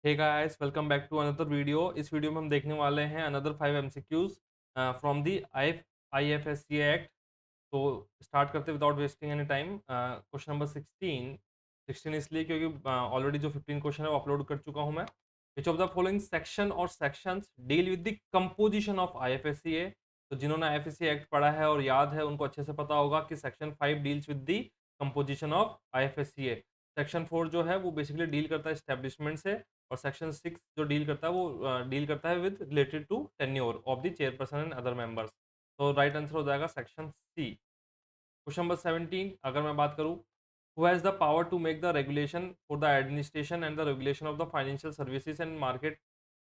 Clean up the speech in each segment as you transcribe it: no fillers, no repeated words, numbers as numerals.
Hey guys, welcome back to another video. इस video में हम देखने वाले हैं another 5 MCQs from the IFSC act. तो स्टार्ट करते without wasting any time. Question number 16 इसलिए क्योंकि ऑलरेडी जो 15 क्वेश्चन है वो अपलोड कर चुका हूं मैं। Which of the following section और sections deal with the composition of IFSC A. तो जिन्होंने आईएफएससी एक्ट पढ़ा है और याद है उनको अच्छे से पता होगा कि section 5 deals with the composition of IFSC A. Section 4 जो है वो बेसिकली डील करता है एस्टेब्लिशमेंट से, और सेक्शन 6 जो डील करता है वो डील करता है with related to tenure of the chairperson and other members. तो राइट आंसर हो जाएगा सेक्शन सी। क्वेश्चन नंबर 17 अगर मैं बात करूं, who has the power to make the regulation for the administration and the regulation of the financial services and market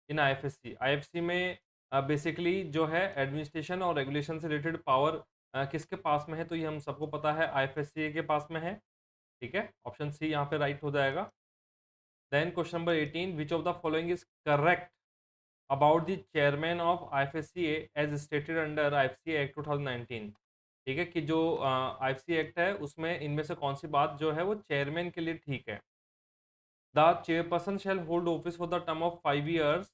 in IFSC. IFSC में basically जो है एडमिनिस्ट्रेशन और रेगुलेशन से रिलेटेड पावर किसके पास में है? तो ये हम सबको पता है, आईएफएससी के पास में है। ठीक है, ऑप्शन सी यहाँ पे राइट हो जाएगा। Then question number 18, which of the following is correct about the chairman of IFSCA as stated under IFSC act 2019। ठीक है, कि जो आईएफएससी एक्ट है उसमें इनमें से कौन सी बात जो है वो चेयरमैन के लिए ठीक है? The chairperson shall hold office for the term of 5 years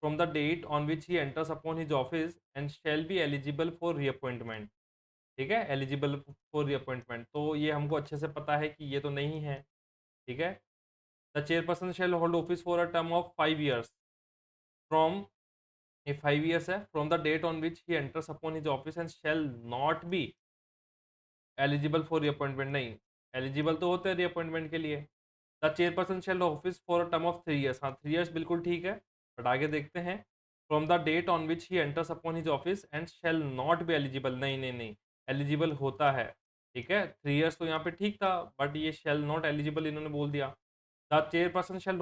from the date on which he enters upon his office and shall be eligible for reappointment। ठीक है, एलिजिबल फॉर reappointment, तो ये हमको अच्छे से पता है कि ये तो नहीं है। ठीक है, the chairperson shall hold office for a term of 5 years from, ये 5 years है, from the date on which he enters upon his office and shall not be eligible for reappointment. नहीं, एलिजिबल तो होते हैं रीअपॉइंटमेंट के लिए। The chairperson shall office for a term of 3 years। हाँ, 3 years बिल्कुल ठीक है, बट आगे देखते हैं। From the date on which he enters upon his office and shall not be eligible. नहीं नहीं नहीं, एलिजिबल होता है। ठीक है, 3 years तो यहाँ पे ठीक था, बट ये शेल नॉट एलिजिबल इन्होंने बोल दिया। The chairperson shell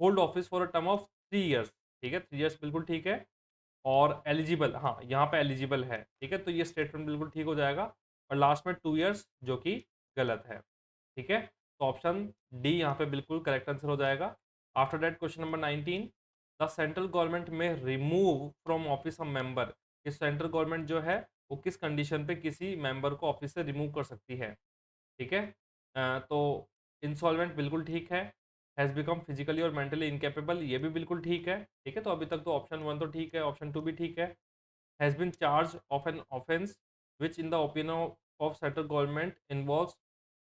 hold office for a term of 3 years। ठीक है, 3 years बिल्कुल ठीक है। और एलिजिबल, हाँ, यहाँ पे एलिजिबल है। ठीक है, तो ये स्टेटमेंट बिल्कुल ठीक हो जाएगा। और लास्ट में 2 years जो कि गलत है। ठीक है, तो ऑप्शन डी यहाँ पे बिल्कुल करेक्ट आंसर हो जाएगा। After that question number 19, the central government may remove from office a member. कि सेंट्रल गवर्नमेंट जो है वो किस कंडीशन पे किसी मेंबर को ऑफिस से रिमूव कर सकती है? ठीक है, तो इंसॉल्वेंट बिल्कुल ठीक है। हैज़ बिकम फिजिकली और मेंटली इनकेपेबल, ये भी बिल्कुल ठीक है। ठीक है, तो अभी तक तो ऑप्शन 1 तो ठीक है, ऑप्शन 2 भी ठीक है। Has been charge of an offence which in the opinion of central government involves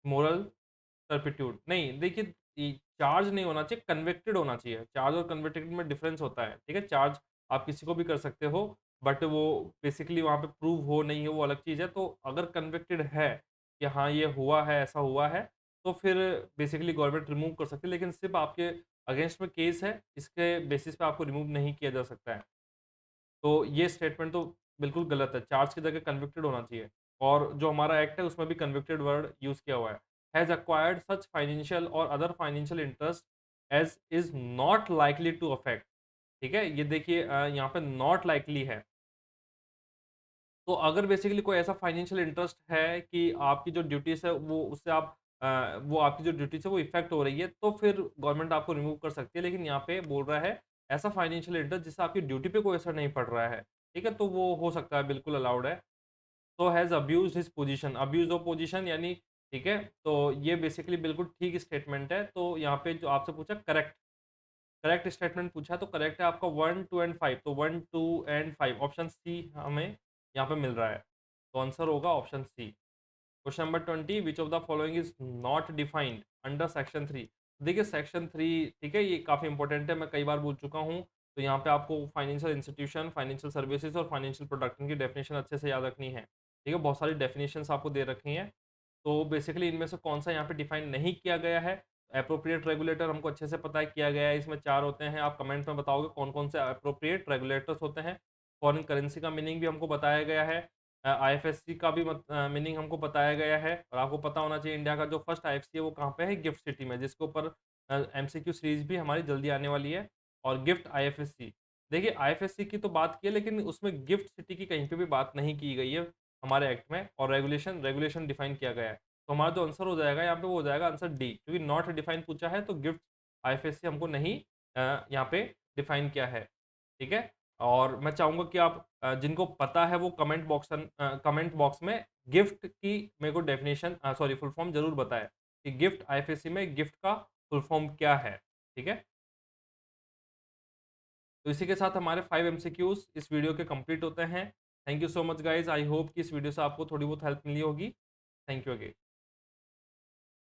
moral turpitude. नहीं, देखिए, चार्ज नहीं होना चाहिए, कन्विक्टेड होना चाहिए। चार्ज और कन्विक्टेड में डिफरेंस होता है। ठीक है, चार्ज आप किसी को भी कर सकते हो, बट वो बेसिकली वहाँ पे प्रूव हो नहीं हो वो अलग चीज़ है। तो अगर कन्विक्टेड है कि हाँ ये हुआ है, ऐसा हुआ है, तो फिर बेसिकली गवर्नमेंट रिमूव कर सकती है। लेकिन सिर्फ आपके अगेंस्ट में केस है, इसके बेसिस पे आपको रिमूव नहीं किया जा सकता है। तो ये स्टेटमेंट तो बिल्कुल गलत है, चार्ज की जगह कन्विक्टेड होना चाहिए। और जो हमारा एक्ट है उसमें भी कन्विक्टेड वर्ड यूज़ किया हुआ है। हैज़ एक्वायर्ड सच फाइनेंशियल और other financial interest as is not likely to affect. ठीक है, ये देखिए, यहाँ पे नॉट लाइकली है। तो अगर बेसिकली कोई ऐसा फाइनेंशियल इंटरेस्ट है कि आपकी जो ड्यूटीज़ है वो उससे आप वो आपकी जो ड्यूटीज़ है वो इफ़ेक्ट हो रही है, तो फिर गवर्नमेंट आपको रिमूव कर सकती है। लेकिन यहाँ पे बोल रहा है ऐसा फाइनेंशियल इंटरेस्ट जिससे आपकी ड्यूटी पे कोई असर नहीं पड़ रहा है। ठीक है, तो वो हो सकता है, बिल्कुल अलाउड है। तो has abused his position, abuse of position यानी, ठीक है, तो ये बेसिकली बिल्कुल ठीक स्टेटमेंट है। तो यहाँ पे जो आपसे पूछा करेक्ट, करेक्ट स्टेटमेंट पूछा, तो करेक्ट है आपका 1, 2 एंड 5। तो 1, 2 एंड 5 ऑप्शन सी हमें यहाँ पे मिल रहा है। तो आंसर होगा option C. Question number 20, which of the following is not defined under section 3। देखिए सेक्शन 3, ठीक है, ये काफ़ी इंपॉर्टेंट है, मैं कई बार बोल चुका हूँ। तो यहाँ पे आपको फाइनेंशियल इंस्टीट्यूशन, फाइनेंशियल सर्विसेज और फाइनेंशियल प्रोडक्ट की डेफिनेशन अच्छे से याद रखनी है। ठीक है, बहुत सारी डेफिनेशंस आपको दे रखी हैं। तो बेसिकली इनमें से कौन सा यहाँ पे डिफाइन नहीं किया गया है? एप्रोप्रिएट रेगुलेटर हमको अच्छे से पता है किया गया है, इसमें 4 होते हैं। आप कमेंट में बताओगे कौन-कौन से एप्रोप्रिएट रेगुलेटर्स होते हैं। फॉरेन करेंसी का मीनिंग भी हमको बताया गया है। आईएफएससी का भी मीनिंग हमको बताया गया है। और आपको पता होना चाहिए इंडिया का जो फर्स्ट आईएफएससी है वो कहाँ पे है? गिफ्ट सिटी में, जिसके ऊपर एमसीक्यू सीरीज भी हमारी जल्दी आने वाली है। और गिफ्ट आईएफएससी, देखिए आईएफएससी की तो बात की है, लेकिन उसमें गिफ्ट सिटी की कहीं पे भी बात नहीं की गई है हमारे एक्ट में। और रेगुलेशन रेगुलेशन डिफाइन किया गया है। तो हमारा जो आंसर हो जाएगा यहाँ पे वो हो जाएगा आंसर डी, क्योंकि नॉट डिफाइन पूछा है तो गिफ्ट आईएफएससी हमको नहीं यहाँ पे डिफाइन किया है। ठीक है, और मैं चाहूँगा कि आप जिनको पता है वो कमेंट बॉक्स में गिफ्ट की मेरे को डेफिनेशन, सॉरी, फुल फॉर्म जरूर बताएं कि गिफ्ट आईएफएससी में गिफ्ट का फुल फॉर्म क्या है। ठीक है, तो इसी के साथ हमारे 5 एमसीक्यूज़ इस वीडियो के कंप्लीट होते हैं। Thank you so much guys, I hope कि इस वीडियो से आपको थोड़ी बहुत हेल्प मिली होगी। Thank you again.